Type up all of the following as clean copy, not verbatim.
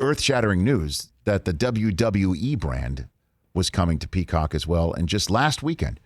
earth-shattering news that the WWE brand was coming to Peacock as well. And just last weekend,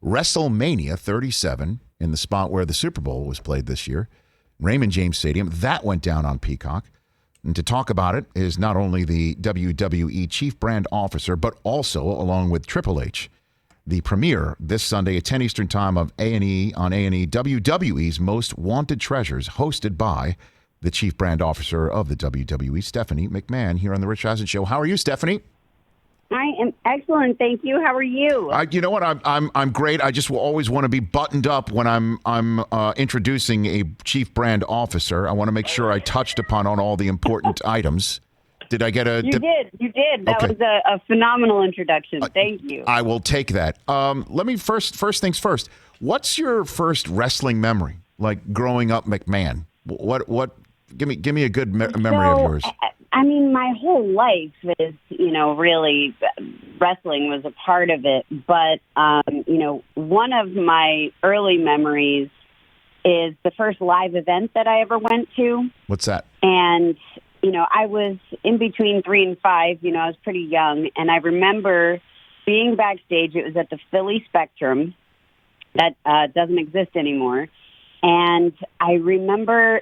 WrestleMania 37, in the spot where the Super Bowl was played this year, Raymond James Stadium, that went down on Peacock. And to talk about it is not only the WWE Chief Brand Officer, but also, along with Triple H, the premiere this Sunday at 10 Eastern Time of A&E on A&E, WWE's Most Wanted Treasures, hosted by the Chief Brand Officer of the WWE, Stephanie McMahon, here on the Rich Eisen Show. How are you, Stephanie? I am excellent, thank you. How are you? You know what? I'm great. I just will always want to be buttoned up when I'm introducing a Chief Brand Officer. I want to make sure I touched upon on all the important items. Did I get a? You did. That was a phenomenal introduction. Thank you. I will take that. Let me first things first. What's your first wrestling memory? Like growing up McMahon. What? Give me a good memory of yours. I mean, my whole life is, really wrestling was a part of it. But, one of my early memories is the first live event that I ever went to. What's that? And, I was in between 3 and 5. I was pretty young. And I remember being backstage. It was at the Philly Spectrum. That doesn't exist anymore. And I remember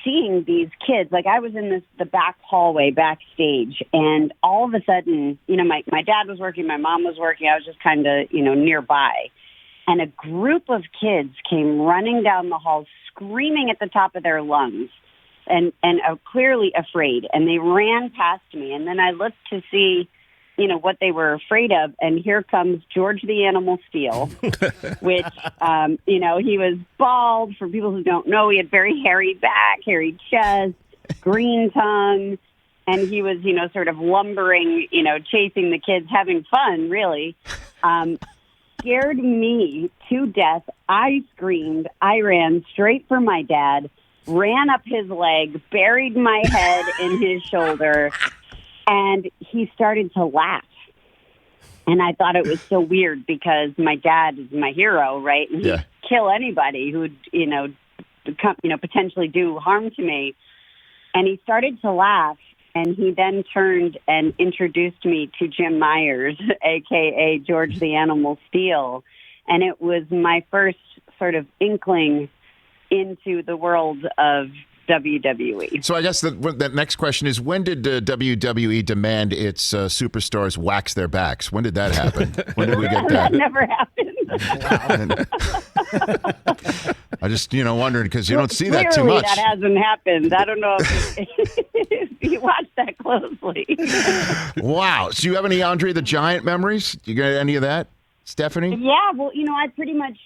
seeing these kids, like I was in the back hallway backstage, and all of a sudden, my dad was working, my mom was working, I was just kind of, nearby. And a group of kids came running down the hall, screaming at the top of their lungs and clearly afraid. And they ran past me. And then I looked to see, what they were afraid of. And here comes George the Animal Steel, which, he was bald. For people who don't know, he had very hairy back, hairy chest, green tongue. And he was, sort of lumbering, chasing the kids, having fun, really. Scared me to death. I screamed. I ran straight for my dad, ran up his leg, buried my head in his shoulder. And he started to laugh. And I thought it was so weird because my dad is my hero, right? And he'd kill anybody who would, potentially do harm to me. And he started to laugh. And he then turned and introduced me to Jim Myers, a.k.a. George the Animal Steel. And it was my first sort of inkling into the world of WWE. So I guess the next question is, when did WWE demand its superstars wax their backs? When did that happen? When did we get that? That never happened. I just, wondering because you don't see that too Clearly much. That hasn't happened. I don't know if you watch that closely. Wow. So you have any Andre the Giant memories? You got any of that, Stephanie? Yeah, well, I pretty much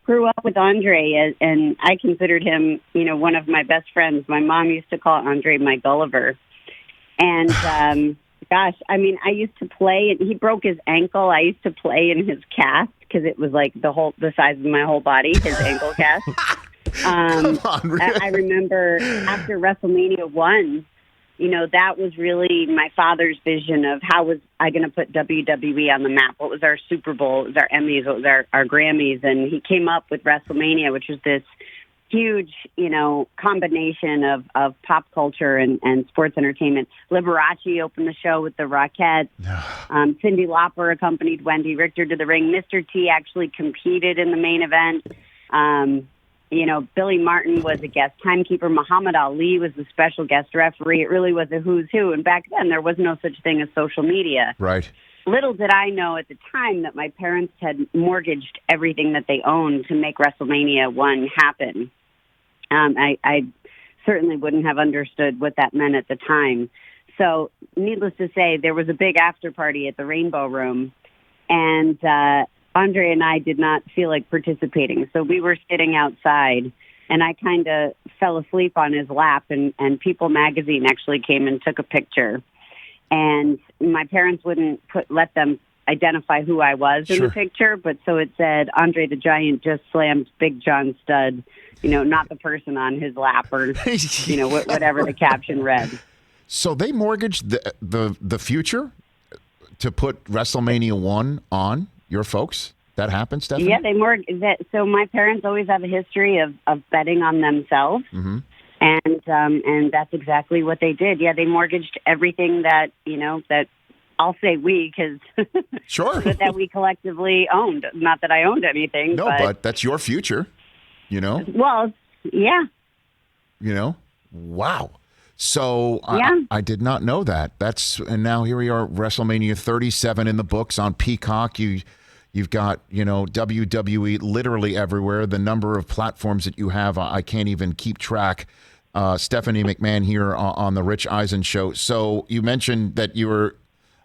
grew up with Andre, and I considered him, one of my best friends. My mom used to call Andre my Gulliver. And, gosh, I mean, I used to play, and he broke his ankle. I used to play in his cast because it was like the size of my whole body, his ankle cast. Come on, really? I remember after WrestleMania 1, that was really my father's vision of how was I going to put WWE on the map. What was our Super Bowl? What was our Emmys? What was our Grammys? And he came up with WrestleMania, which was this huge, combination of pop culture and sports entertainment. Liberace opened the show with the Rockettes. Cyndi Lauper accompanied Wendy Richter to the ring. Mr. T actually competed in the main event. Billy Martin was a guest timekeeper. Muhammad Ali was the special guest referee. It really was a who's who. And back then, there was no such thing as social media. Right. Little did I know at the time that my parents had mortgaged everything that they owned to make WrestleMania 1 happen. I certainly wouldn't have understood what that meant at the time. So, needless to say, there was a big after party at the Rainbow Room. And Andre and I did not feel like participating. So we were sitting outside, and I kind of fell asleep on his lap, and People magazine actually came and took a picture. And my parents wouldn't let them identify who I was in the picture, but so it said, Andre the Giant just slammed Big John Studd, not the person on his lap, or, whatever the caption read. So they mortgaged the future to put WrestleMania 1 on your folks? That happened, Stephanie? Yeah, they mortgaged that. So my parents always have a history of betting on themselves. Mm-hmm. And that's exactly what they did. Yeah, they mortgaged everything that, that I'll say we, because Sure. that we collectively owned. Not that I owned anything. No, but that's your future, Well, yeah. Wow. So Yeah. I did not know that. And now here we are, WrestleMania 37 in the books on Peacock. You've got, WWE literally everywhere. The number of platforms that you have, I can't even keep track. Stephanie McMahon here on the Rich Eisen Show. So you mentioned that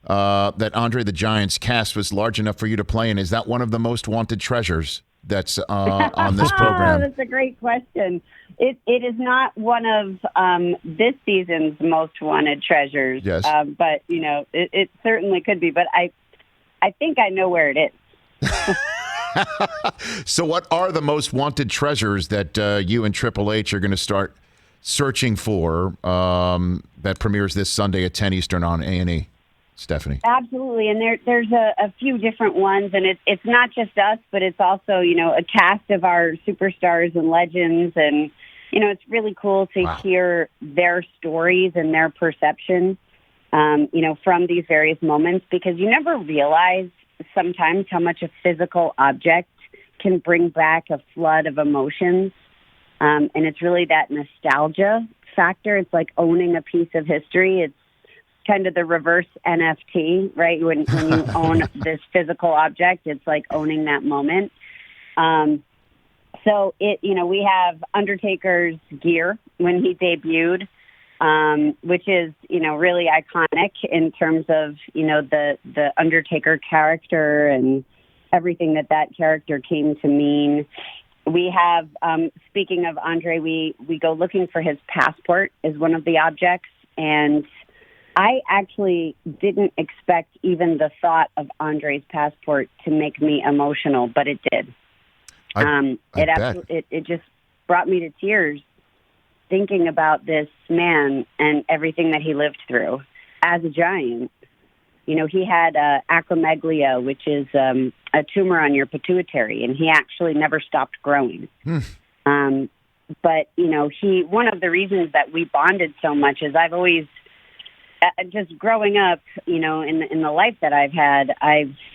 that Andre the Giant's cast was large enough for you to play in. Is that one of the most wanted treasures that's on this program? That's a great question. It is not one of this season's most wanted treasures. Yes. But, it certainly could be. But I think I know where it is. So what are the most wanted treasures that you and Triple H are going to start searching for that premieres this Sunday at 10 Eastern on A&E? Stephanie. Absolutely. And there's a few different ones. And it's not just us, but it's also, a cast of our superstars and legends. And, it's really cool to hear their stories and their perception, from these various moments, because you never realize sometimes how much a physical object can bring back a flood of emotions. And it's really that nostalgia factor. It's like owning a piece of history. It's kind of the reverse NFT, right? When you own this physical object, it's like owning that moment. So we have Undertaker's gear when he debuted, which is, really iconic in terms of, the Undertaker character and everything that character came to mean. We have, speaking of Andre, we go looking for his passport as one of the objects. And I actually didn't expect even the thought of Andre's passport to make me emotional, but it did. It just brought me to tears thinking about this man and everything that he lived through as a giant. He had acromegalia, which is a tumor on your pituitary, and he actually never stopped growing. But, one of the reasons that we bonded so much is I've always, just growing up, in the life that I've had,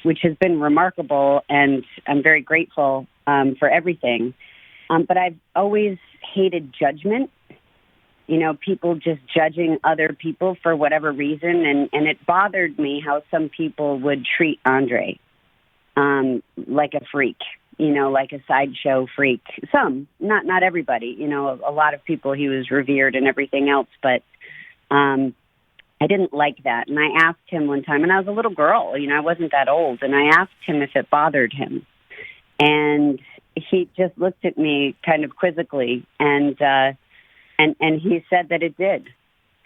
which has been remarkable, and I'm very grateful for everything. But I've always hated judgment. People just judging other people for whatever reason. And it bothered me how some people would treat Andre like a freak, like a sideshow freak. Some, not everybody. A lot of people, he was revered and everything else. But I didn't like that. And I asked him one time, and I was a little girl, I wasn't that old. And I asked him if it bothered him. And he just looked at me kind of quizzically, and he said that it did.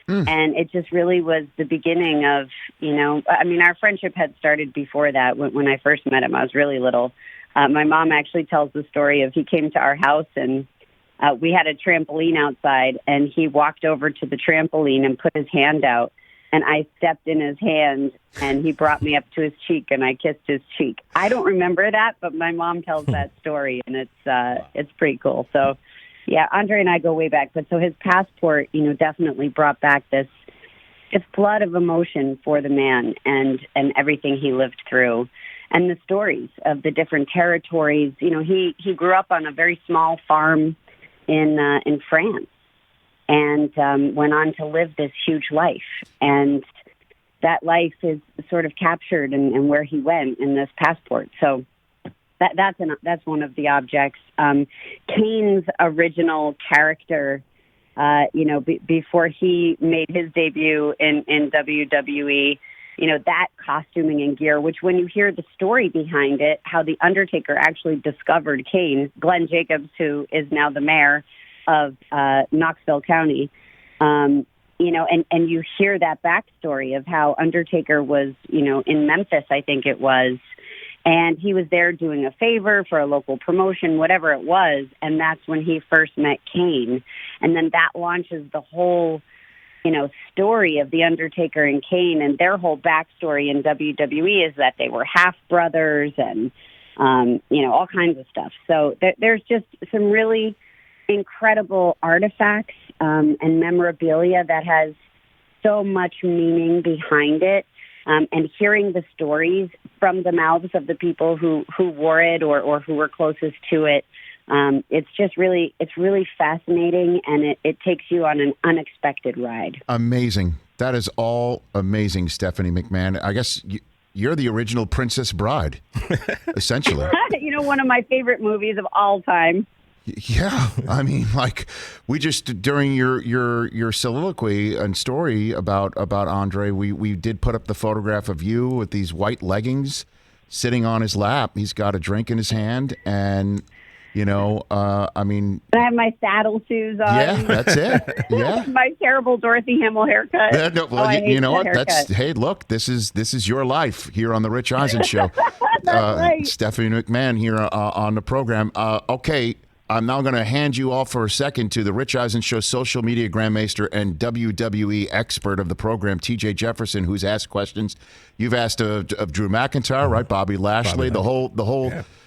And it just really was the beginning of, our friendship had started before that. When I first met him, I was really little. My mom actually tells the story of he came to our house, and we had a trampoline outside, and he walked over to the trampoline and put his hand out, and I stepped in his hand, and he brought me up to his cheek, and I kissed his cheek. I don't remember that, but my mom tells that story, and it's pretty cool. So, yeah, Andre and I go way back. But so his passport, definitely brought back this flood of emotion for the man and everything he lived through, and the stories of the different territories. He grew up on a very small farm in France, and went on to live this huge life. And that life is sort of captured in where he went in this passport. So that's one of the objects. Kane's original character, before he made his debut in WWE, that costuming and gear, which when you hear the story behind it, how the Undertaker actually discovered Kane, Glenn Jacobs, who is now the mayor of Knoxville County, and you hear that backstory of how Undertaker was, in Memphis, I think it was, and he was there doing a favor for a local promotion, whatever it was, and that's when he first met Kane. And then that launches the whole, story of The Undertaker and Kane, and their whole backstory in WWE is that they were half-brothers and, all kinds of stuff. So there's just some really incredible artifacts and memorabilia that has so much meaning behind it. And hearing the stories from the mouths of the people who wore it or who were closest to it, it's really fascinating, and it takes you on an unexpected ride. Amazing. That is all amazing, Stephanie McMahon. I guess you're the original Princess Bride, essentially. One of my favorite movies of all time. Yeah, I mean, like we just during your soliloquy and story about Andre, we did put up the photograph of you with these white leggings, sitting on his lap. He's got a drink in his hand, and I mean, I have my saddle shoes on. Yeah, that's it. Yeah, my terrible Dorothy Hamill haircut. Yeah, no, well, you know what? Hey, look, this is your life here on the Rich Eisen Show. That's right. Stephanie McMahon here on the program. Okay. I'm now going to hand you off for a second to the Rich Eisen Show social media grandmaster and WWE expert of the program, TJ Jefferson, who's asked questions. You've asked of Drew McIntyre, right? Bobby Lashley, the whole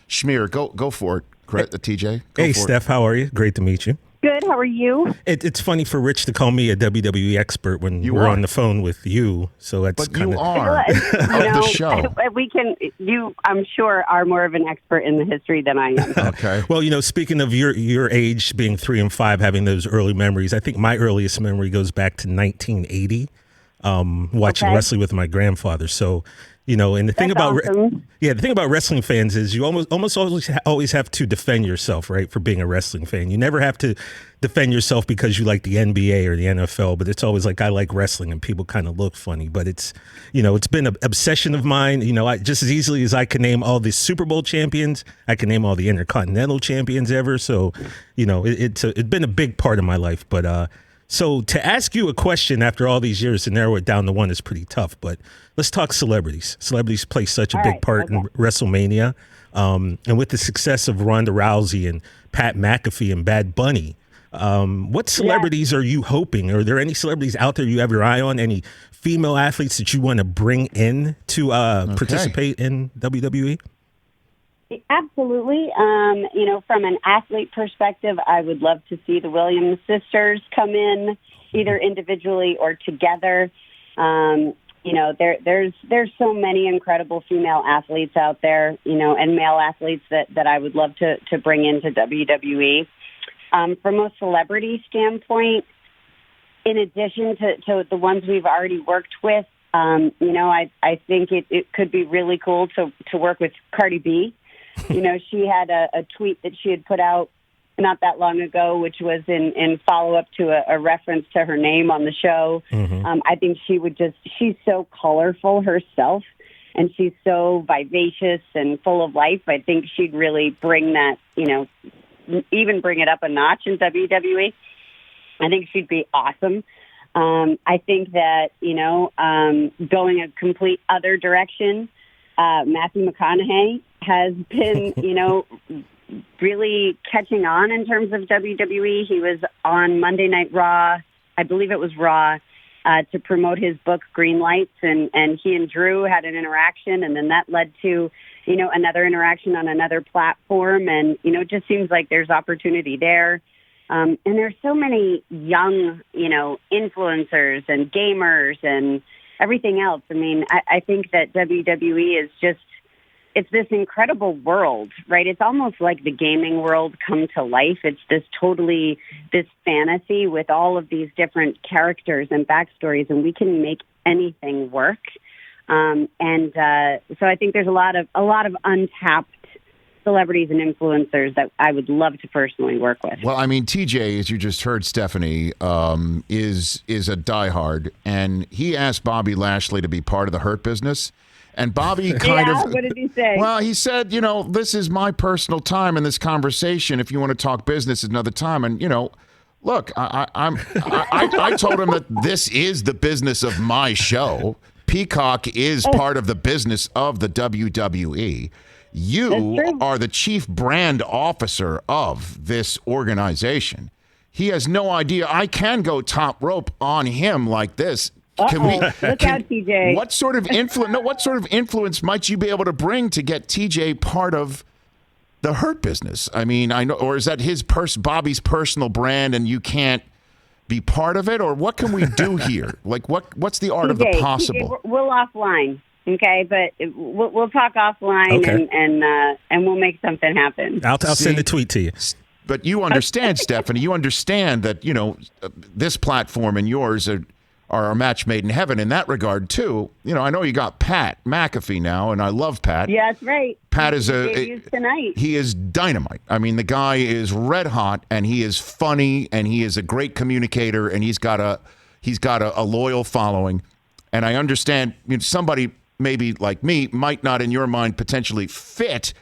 schmear. Go for it, TJ. Hey, Steph, how are you? Great to meet you. Good. How are you? It's funny for Rich to call me a WWE expert when we're on the phone with you. So that's kind of you are of the show. I'm sure, are more of an expert in the history than I am. Okay. Well, speaking of your age, being 3 and 5, having those early memories, I think my earliest memory goes back to 1980, watching wrestling with my grandfather. So. And the thing about the thing about wrestling fans is you almost always have to defend yourself, right? For being a wrestling fan, you never have to defend yourself because you like the NBA or the NFL, but it's always like I like wrestling, and people kind of look funny. But it's been an obsession of mine. I just as easily as I can name all the Super Bowl champions, I can name all the Intercontinental champions ever. So it's been a big part of my life, but. So to ask you a question after all these years to narrow it down to one is pretty tough, but let's talk celebrities. Celebrities play such a big part in WrestleMania. And with the success of Ronda Rousey and Pat McAfee and Bad Bunny, what celebrities are you hoping? Are there any celebrities out there you have your eye on? Any female athletes that you want to bring in to participate in WWE? Absolutely. From an athlete perspective, I would love to see the Williams sisters come in, either individually or together. There's so many incredible female athletes out there, and male athletes that I would love to bring into WWE. From a celebrity standpoint, in addition to the ones we've already worked with, I think it could be really cool to work with Cardi B. She had a tweet that she had put out not that long ago, which was in follow-up to a reference to her name on the show. Mm-hmm. I think she's so colorful herself, and she's so vivacious and full of life. I think she'd really bring that, even bring it up a notch in WWE. I think she'd be awesome. I think that, going a complete other direction, Matthew McConaughey has been, really catching on in terms of WWE. He was on Monday Night Raw, I believe it was Raw, to promote his book, Green Lights, and he and Drew had an interaction, and then that led to, another interaction on another platform, and, it just seems like there's opportunity there. And there's so many young, influencers and gamers and everything else. I mean, I think that WWE is it's this incredible world, right? It's almost like the gaming world come to life. It's this fantasy with all of these different characters and backstories, and we can make anything work. So I think there's a lot of untapped celebrities and influencers that I would love to personally work with. Well, I mean, TJ, as you just heard, Stephanie, is a diehard, and he asked Bobby Lashley to be part of the Hurt Business. And Bobby kind of... What did he say? Well, he said, this is my personal time in this conversation. If you want to talk business another time. And, look, I told him that this is the business of my show. Peacock is part of the business of the WWE. You are the chief brand officer of this organization. He has no idea. I can go top rope on him like this. Look out, TJ. What sort of influence might you be able to bring to get TJ part of the Hurt Business? I mean, I know, or is that Bobby's personal brand, and you can't be part of it, or what can we do here? Like, what's the art of the possible? We'll offline, okay? But we'll talk offline, Okay. and we'll make something happen. I'll send a tweet to you. But you understand, Stephanie, you understand that, this platform and yours are a match made in heaven in that regard, too. I know you got Pat McAfee now, and I love Pat. Yeah, that's right. Pat is tonight. He is dynamite. I mean, the guy is red hot, and he is funny, and he is a great communicator, and he's got a loyal following. And I understand somebody maybe like me might not, in your mind, potentially fit.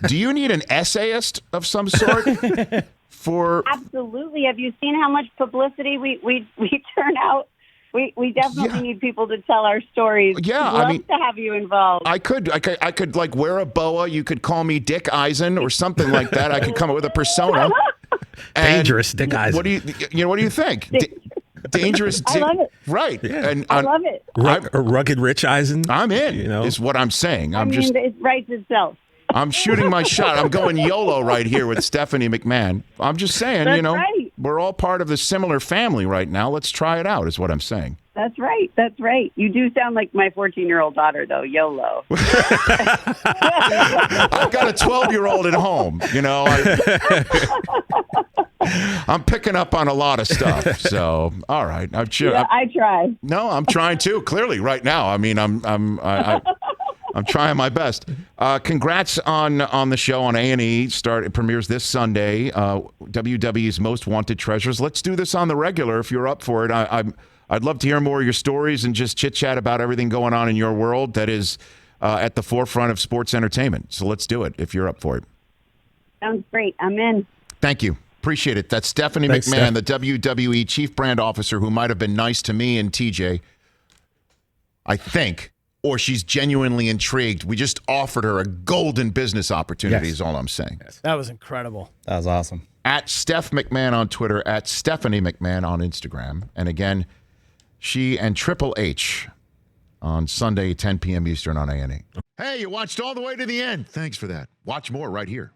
Do you need an essayist of some sort? Absolutely. Have you seen how much publicity we turn out? We definitely need people to tell our stories. Yeah, Love to have you involved. I could like wear a boa. You could call me Dick Eisen or something like that. I could come up with a persona. Dangerous Dick Eisen. What do you think? Dangerous Dick. I love it. Right. Yeah. And I love it. Rugged Rich Eisen. I'm in. Is what I'm saying. It writes itself. I'm shooting my shot. I'm going YOLO right here with Stephanie McMahon. I'm just saying, right. We're all part of the similar family right now. Let's try it out, is what I'm saying. That's right. That's right. You do sound like my 14-year-old daughter, though. YOLO. I've got a 12-year-old at home. I'm picking up on a lot of stuff. So, all right. I try. No, I'm trying to. Clearly, right now. I mean, I'm trying my best. Congrats on the show on A&E. It premieres this Sunday. WWE's Most Wanted Treasures. Let's do this on the regular if you're up for it. I'd love to hear more of your stories and just chit chat about everything going on in your world that is at the forefront of sports entertainment. So let's do it if you're up for it. Sounds great. I'm in. Thank you. Appreciate it. That's Stephanie Thanks, McMahon, Steph. the WWE Chief Brand Officer, who might have been nice to me and TJ, I think, or she's genuinely intrigued. We just offered her a golden business opportunity, is all I'm saying. Yes. That was incredible. That was awesome. At Steph McMahon on Twitter, at Stephanie McMahon on Instagram. And again, she and Triple H on Sunday, 10 p.m. Eastern on A&E. Hey, you watched all the way to the end. Thanks for that. Watch more right here.